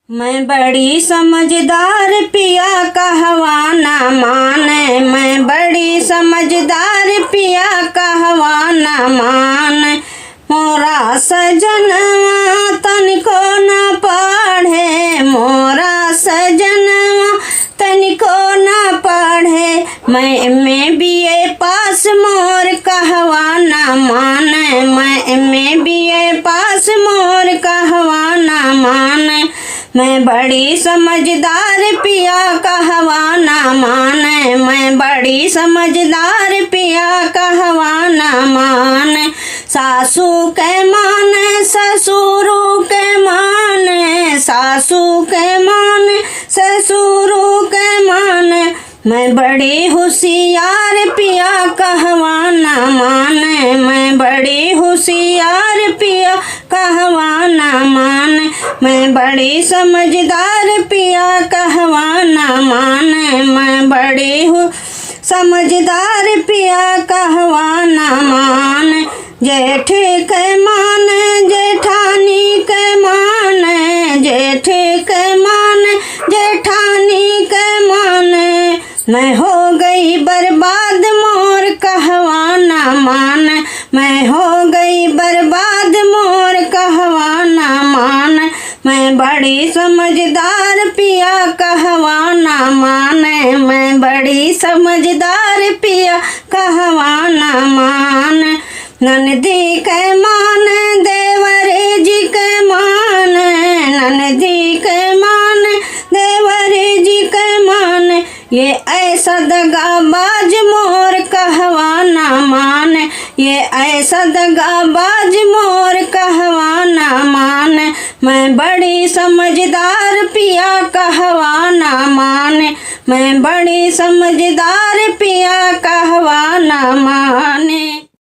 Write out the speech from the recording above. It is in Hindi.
मैं बड़ी समझदार पिया कहवा ना माने, मैं बड़ी समझदार पिया कहवा ना माने। मोरा सजनवा तनिको न पढ़े, मोरा सजनवा तनिको न पढ़े। मैं बीए पास मोर कहवा ना माने, मैं बीए पास मोर कहवा ना माने। मैं बड़ी समझदार पिया कहवा ना माने, मैं बड़ी समझदार पिया कहवा ना माने। सासू के माने ससुरु के माने, सासू के माने ससुरु के माने। मैं बड़ी होशियार पिया कहवा ना माने, मैं बड़ी होशियार पिया कहवा ना माने। मैं बड़ी समझदार पिया कहवा ना माने, मैं बड़ी समझदार पिया कहवा ना माने। जेठ के माने जेठानी के माने, जेठ के माने जेठानी के माने। मैं हो गई बर्बाद मोर कहवा ना माने, मैं हो गई बर्बाद मोर कहवा ना माने। मैं बड़ी समझदार पिया कहवा ना माने, मैं बड़ी समझदार पिया कहवा ना माने। ननदी के माने देवरे जी के माने, ननदी के माने देवरे जी के माने। ये ऐसा दगाबाज मोर कहवा ना माने, ये ऐसा दगाबाज मोर कहवा ना माने। मैं बड़ी समझदार पिया कहवा ना माने, मैं बड़ी समझदार पिया